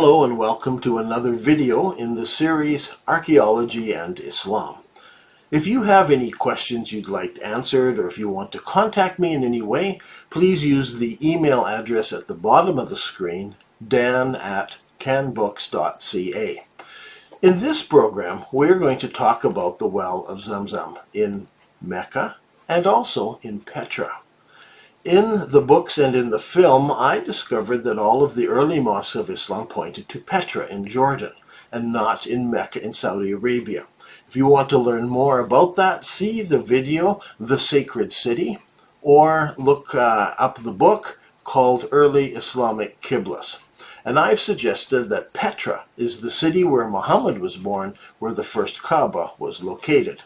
Hello and welcome to another video in the series Archaeology and Islam. If you have any questions you'd like answered, or if you want to contact me in any way, please use the email address at the bottom of the screen, dan@canbooks.ca. In this program, we're going to talk about the well of Zamzam in Mecca and also in Petra. In the books and in the film, I discovered that all of the early mosques of Islam pointed to Petra in Jordan and not in Mecca in Saudi Arabia. If you want to learn more about that, see the video, The Sacred City, or look up the book called Early Islamic Qiblas. And I've suggested that Petra is the city where Muhammad was born, where the first Kaaba was located.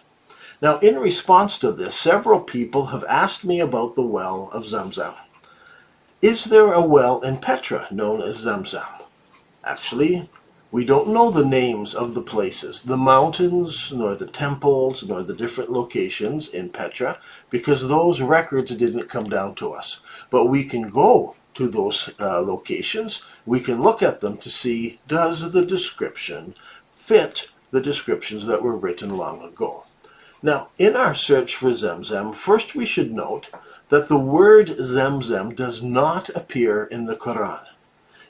Now, in response to this, several people have asked me about the well of Zamzam. Is there a well in Petra known as Zamzam? Actually, we don't know the names of the places, the mountains, nor the temples, nor the different locations in Petra, because those records didn't come down to us. But we can go to those locations. We can look at them to see, does the description fit the descriptions that were written long ago? Now, in our search for Zamzam, first we should note that the word Zamzam does not appear in the Quran.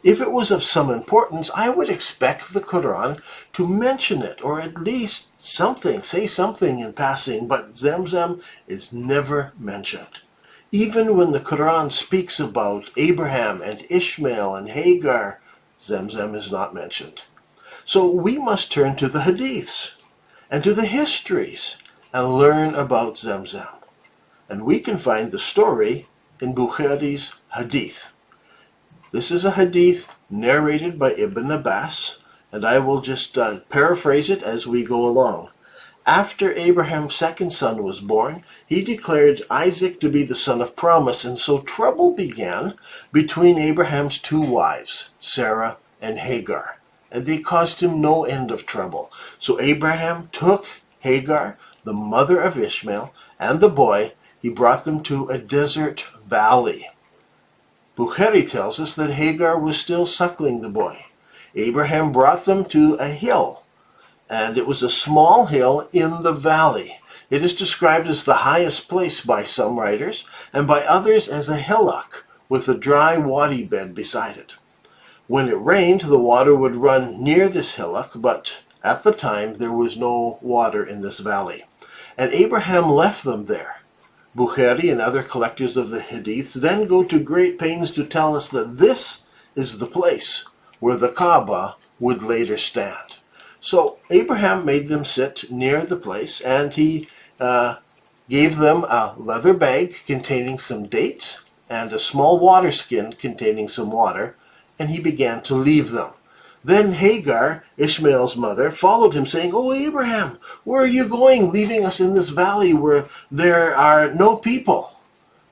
If it was of some importance, I would expect the Quran to mention it, or at least say something in passing, but Zamzam is never mentioned. Even when the Quran speaks about Abraham and Ishmael and Hagar, Zamzam is not mentioned. So we must turn to the hadiths and to the histories and learn about Zamzam. And we can find the story in Bukhari's hadith. This is a hadith narrated by Ibn Abbas, and I will just paraphrase it as we go along. After Abraham's second son was born, he declared Isaac to be the son of promise, and so trouble began between Abraham's two wives, Sarah and Hagar, and they caused him no end of trouble. So Abraham took Hagar, the mother of Ishmael, and the boy. He brought them to a desert valley. Bukhari tells us that Hagar was still suckling the boy. Abraham brought them to a hill, and it was a small hill in the valley. It is described as the highest place by some writers, and by others as a hillock with a dry wadi bed beside it. When it rained, the water would run near this hillock, but at the time there was no water in this valley. And Abraham left them there. Bukhari and other collectors of the hadiths then go to great pains to tell us that this is the place where the Kaaba would later stand. So Abraham made them sit near the place, and he gave them a leather bag containing some dates and a small water skin containing some water, and he began to leave them. Then Hagar, Ishmael's mother, followed him, saying, "Oh, Abraham, where are you going, leaving us in this valley where there are no people?"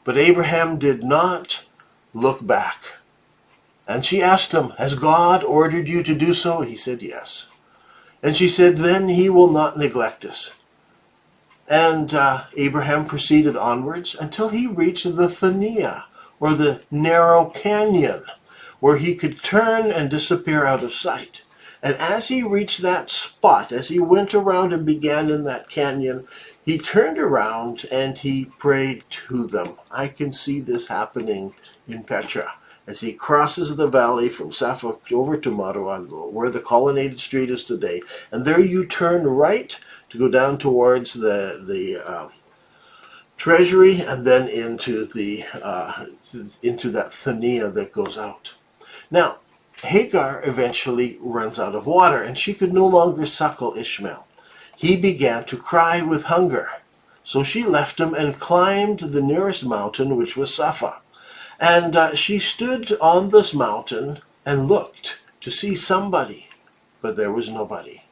But Abraham did not look back. And she asked him, "Has God ordered you to do so?" He said, "Yes." And she said, "Then he will not neglect us." And Abraham proceeded onwards until he reached the Thania, or the narrow canyon, where he could turn and disappear out of sight. And as he reached that spot, as he went around and began in that canyon, he turned around and he prayed to them. I can see this happening in Petra. As he crosses the valley from Safa over to Marwa, where the colonnaded street is today, and there you turn right to go down towards the treasury, and then into that Thania that goes out. Now, Hagar eventually runs out of water, and she could no longer suckle Ishmael. He began to cry with hunger. So she left him and climbed the nearest mountain, which was Safa. And she stood on this mountain and looked to see somebody, but there was nobody.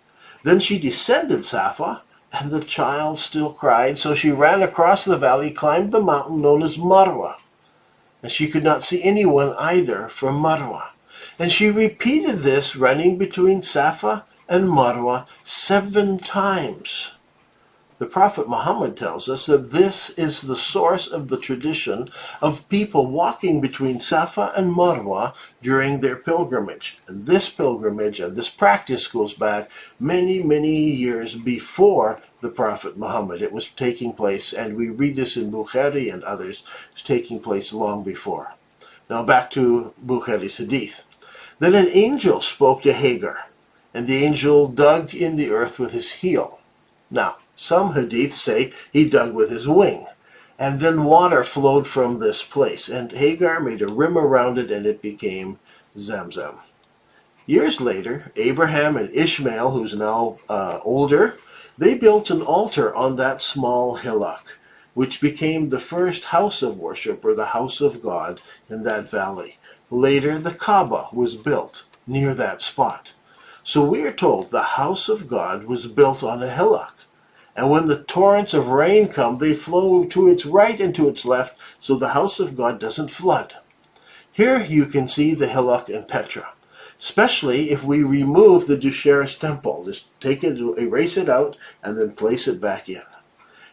Then she descended Safa, and the child still cried, so she ran across the valley, climbed the mountain known as Marwa. And she could not see anyone either from Marwa. And she repeated this, running between Safa and Marwa 7 times. the Prophet Muhammad tells us that this is the source of the tradition of people walking between Safa and Marwa during their pilgrimage. And this pilgrimage and this practice goes back many, many years before the Prophet Muhammad. It was taking place, and we read this in Bukhari and others, it was taking place long before. Now back to Bukhari's hadith. Then an angel spoke to Hagar, and the angel dug in the earth with his heel. Now, some hadiths say he dug with his wing, and then water flowed from this place, and Hagar made a rim around it, and it became Zamzam. Years later, Abraham and Ishmael, who's now older, they built an altar on that small hillock, which became the first house of worship, or the house of God, in that valley. Later, the Kaaba was built near that spot. So we are told the house of God was built on a hillock. And when the torrents of rain come, they flow to its right and to its left, so the house of God doesn't flood. Here you can see the hillock in Petra, especially if we remove the Dusheris temple. Just take it, erase it out, and then place it back in.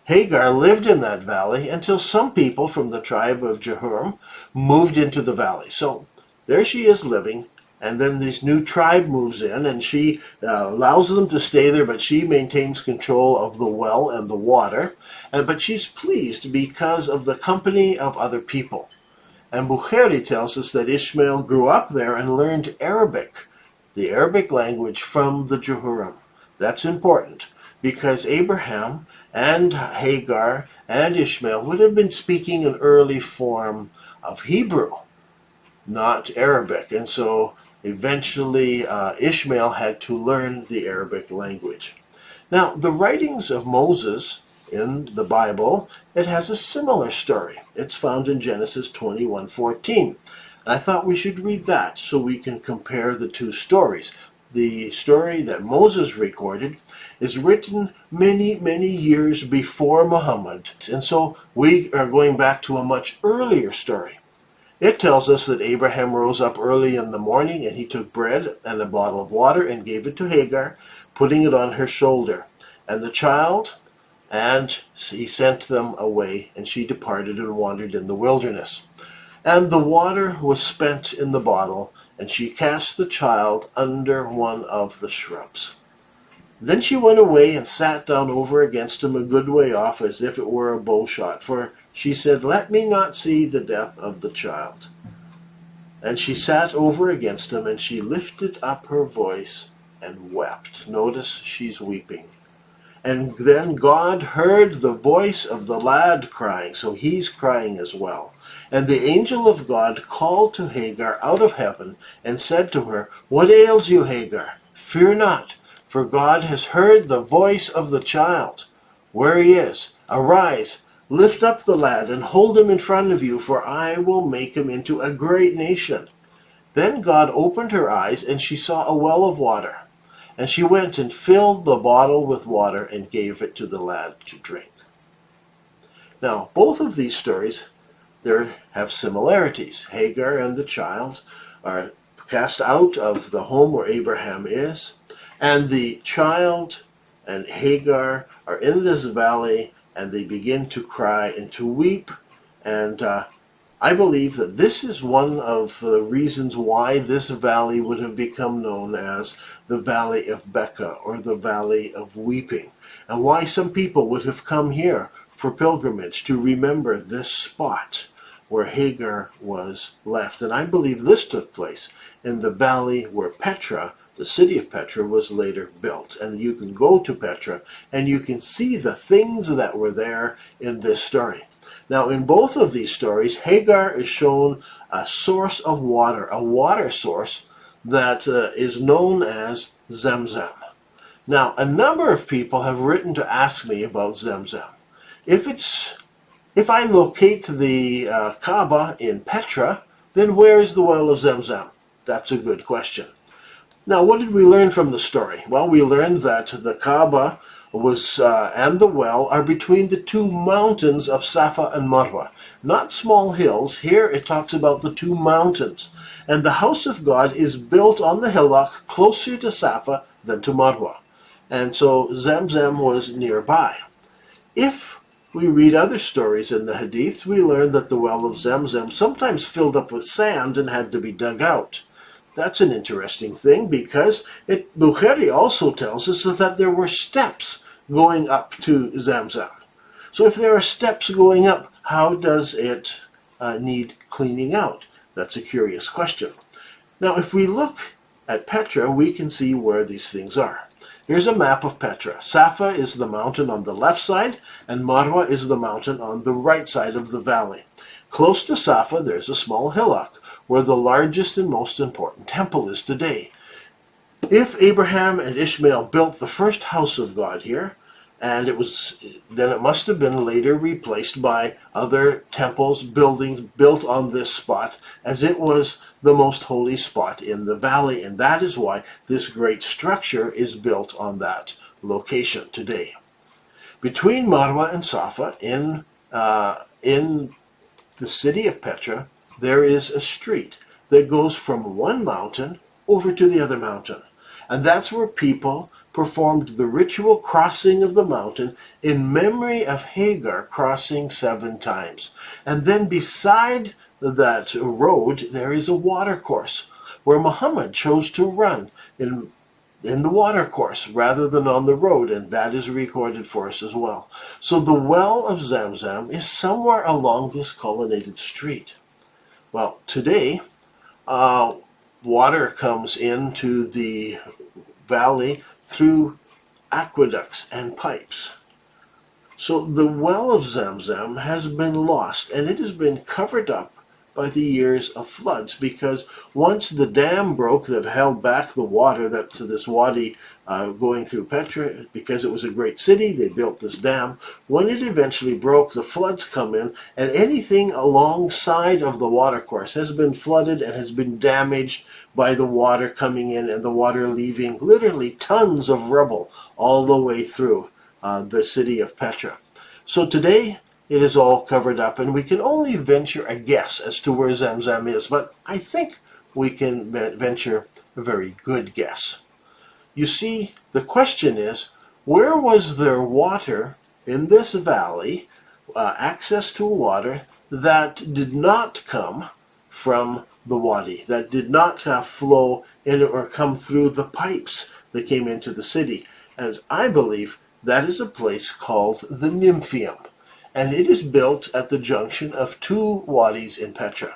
Hagar lived in that valley until some people from the tribe of Jehurim moved into the valley. So there she is living, and then this new tribe moves in, and she allows them to stay there, but she maintains control of the well and the water. But she's pleased because of the company of other people. And Bukhari tells us that Ishmael grew up there and learned Arabic, the Arabic language, from the Jehurim. That's important, because Abraham and Hagar and Ishmael would have been speaking an early form of Hebrew, not Arabic. And so eventually Ishmael had to learn the Arabic language. Now, the writings of Moses in the Bible, it has a similar story. It's found in Genesis 21:14. And I thought we should read that so we can compare the two stories. The story that Moses recorded is written many, many years before Muhammad. And so we are going back to a much earlier story. It tells us that Abraham rose up early in the morning, and he took bread and a bottle of water and gave it to Hagar, putting it on her shoulder, and the child, and he sent them away, and she departed and wandered in the wilderness. And the water was spent in the bottle, and she cast the child under one of the shrubs. Then she went away and sat down over against him a good way off, as if it were a bow shot, for she said, "Let me not see the death of the child." And she sat over against him, and she lifted up her voice and wept. Notice she's weeping. And then God heard the voice of the lad crying, so he's crying as well. And the angel of God called to Hagar out of heaven and said to her, "What ails you, Hagar? Fear not, for God has heard the voice of the child, where he is. Arise, lift up the lad and hold him in front of you, for I will make him into a great nation." Then God opened her eyes, and she saw a well of water. And she went and filled the bottle with water and gave it to the lad to drink. Now, both of these stories, they have similarities. Hagar and the child are cast out of the home where Abraham is, and the child and Hagar are in this valley, and they begin to cry and to weep. And I believe that this is one of the reasons why this valley would have become known as the Valley of Becca, or the Valley of Weeping, and why some people would have come here for pilgrimage to remember this spot where Hagar was left. And I believe this took place in the valley where Petra, the city of Petra, was later built. And you can go to Petra and you can see the things that were there in this story. Now, in both of these stories, Hagar is shown a source of water, a water source that is known as Zamzam. Now, a number of people have written to ask me about Zamzam. If I locate the Kaaba in Petra, then where is the well of Zamzam? That's a good question. Now, what did we learn from the story? Well, we learned that the Kaaba and the well are between the two mountains of Safa and Marwa. Not small hills. Here it talks about the two mountains. And the house of God is built on the hillock closer to Safa than to Marwa. And so Zamzam was nearby. If we read other stories in the Hadiths, we learn that the well of Zamzam sometimes filled up with sand and had to be dug out. That's an interesting thing because Bukhari also tells us that there were steps going up to Zamzam. So if there are steps going up, how does it need cleaning out? That's a curious question. Now, if we look at Petra, we can see where these things are. Here's a map of Petra. Safa is the mountain on the left side, and Marwa is the mountain on the right side of the valley. Close to Safa, there's a small hillock, where the largest and most important temple is today. If Abraham and Ishmael built the first house of God here, and then it must have been later replaced by other temples, buildings built on this spot, as it was the most holy spot in the valley, and that is why this great structure is built on that location today. Between Marwa and Safa, in the city of Petra, there is a street that goes from one mountain over to the other mountain, and that's where people performed the ritual crossing of the mountain in memory of Hagar crossing 7 times. And then beside that road, there is a watercourse where Muhammad chose to run in the watercourse rather than on the road, and that is recorded for us as well. So the well of Zamzam is somewhere along this colonnaded street. Well, today, water comes into the valley through aqueducts and pipes. So the well of Zamzam has been lost, and it has been covered up by the years of floods, because once the dam broke that held back the water to this wadi going through Petra, because it was a great city, they built this dam. When it eventually broke, the floods come in, and anything alongside of the watercourse has been flooded and has been damaged by the water coming in and the water leaving literally tons of rubble all the way through the city of Petra. So today, it is all covered up, and we can only venture a guess as to where Zamzam is, but I think we can venture a very good guess. You see, the question is, where was there water in this valley, access to water that did not come from the wadi, that did not flow in or come through the pipes that came into the city? And I believe that is a place called the Nymphium, and it is built at the junction of 2 wadis in Petra.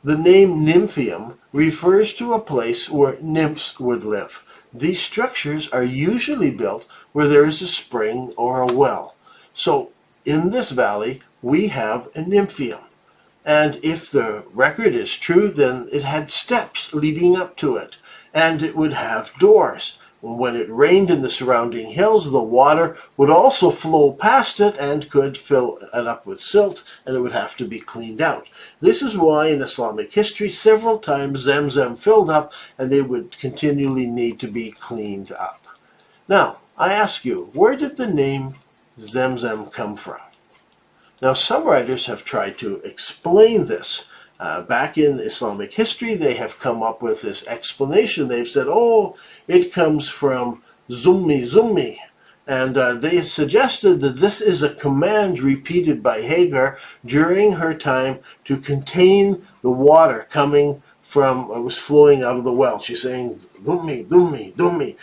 The name Nymphium refers to a place where nymphs would live. These structures are usually built where there is a spring or a well. So in this valley, we have a Nymphium. And if the record is true, then it had steps leading up to it, and it would have doors. When it rained in the surrounding hills, the water would also flow past it and could fill it up with silt, and it would have to be cleaned out. This is why in Islamic history, several times Zamzam filled up, and they would continually need to be cleaned up. Now, I ask you, where did the name Zamzam come from? Now, some writers have tried to explain this. Back in Islamic history, they have come up with this explanation. They've said, oh, it comes from Zummi, Zummi. And they suggested that this is a command repeated by Hagar during her time to contain the water coming from, was flowing out of the well. She's saying, Dummi, Dummi, Dummi,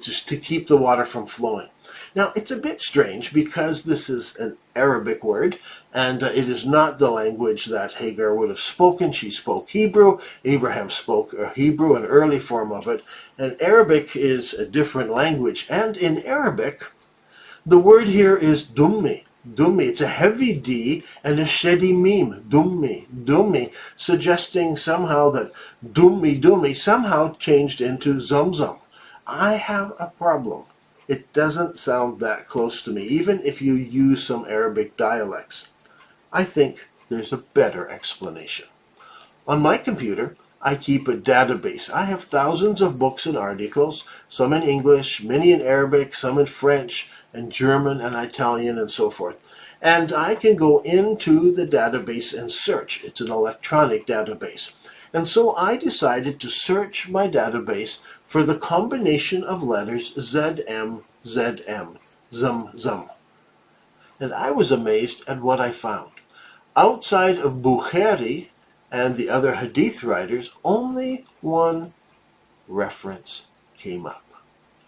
just to keep the water from flowing. Now, it's a bit strange because this is an Arabic word, and it is not the language that Hagar would have spoken. She spoke Hebrew. Abraham spoke Hebrew, an early form of it. And Arabic is a different language. And in Arabic, the word here is dummi. Dummi. It's a heavy D and a sheddy meme. Dummi. Dummi. Suggesting somehow that dummi, dummi somehow changed into Zamzam. I have a problem. It doesn't sound that close to me, even if you use some Arabic dialects. I think there's a better explanation. On my computer, I keep a database. I have thousands of books and articles, some in English, many in Arabic, some in French, and German, and Italian, and so forth. And I can go into the database and search. It's an electronic database. And so I decided to search my database for the combination of letters ZM, ZM, Zum, Zum. and I was amazed at what I found. Outside of Bukhari and the other hadith writers, only one reference came up.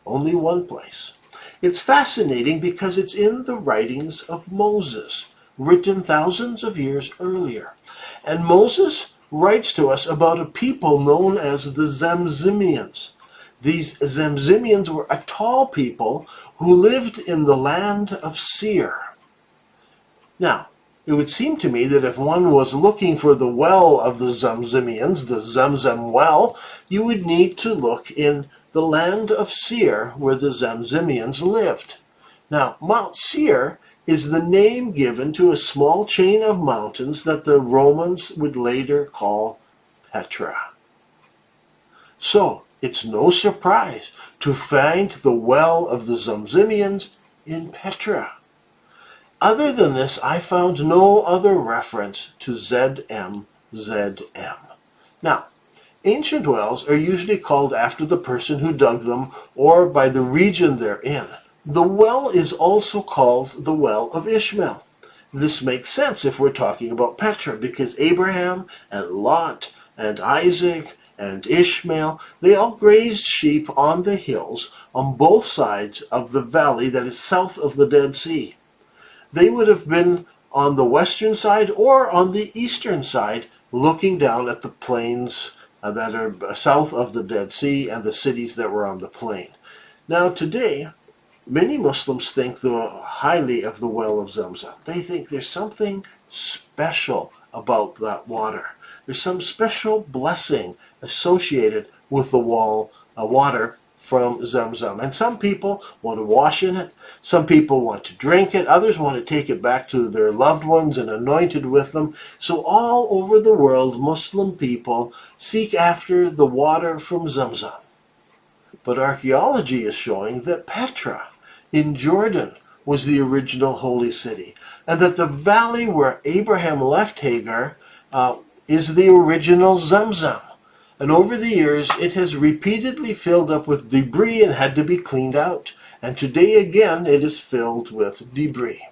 Only one place. It's fascinating because it's in the writings of Moses, written thousands of years earlier. And Moses writes to us about a people known as the Zamzimians. These Zamzimians were a tall people who lived in the land of Seir. Now, it would seem to me that if one was looking for the well of the Zamzimians, the Zamzam well, you would need to look in the land of Seir where the Zamzimians lived. Now, Mount Seir is the name given to a small chain of mountains that the Romans would later call Petra. So, it's no surprise to find the well of the Zamzimians in Petra. Other than this, I found no other reference to ZM. Now, ancient wells are usually called after the person who dug them or by the region they're in. The well is also called the well of Ishmael. This makes sense if we're talking about Petra, because Abraham and Lot and Isaac and Ishmael, they all grazed sheep on the hills on both sides of the valley that is south of the Dead Sea. They would have been on the western side or on the eastern side, looking down at the plains that are south of the Dead Sea and the cities that were on the plain. Now today, many Muslims think highly of the well of Zamzam. They think there's something special about that water. There's some special blessing associated with the water from Zamzam. And some people want to wash in it. Some people want to drink it. Others want to take it back to their loved ones and anoint it with them. So all over the world, Muslim people seek after the water from Zamzam. But archaeology is showing that Petra in Jordan was the original holy city, and that the valley where Abraham left Hagar is the original Zamzam. And over the years, it has repeatedly filled up with debris and had to be cleaned out. And today again, it is filled with debris.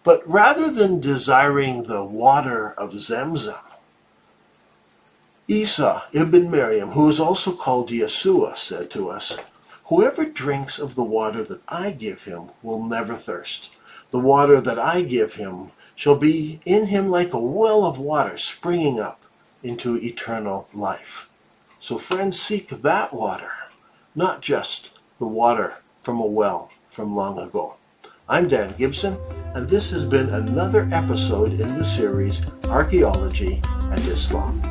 But rather than desiring the water of Zamzam, Isa ibn Maryam, who is also called Yeshua, said to us, "Whoever drinks of the water that I give him will never thirst. The water that I give him shall be in him like a well of water springing up into eternal life." So friends, seek that water, not just the water from a well from long ago. I'm Dan Gibson, and this has been another episode in the series Archaeology and Islam.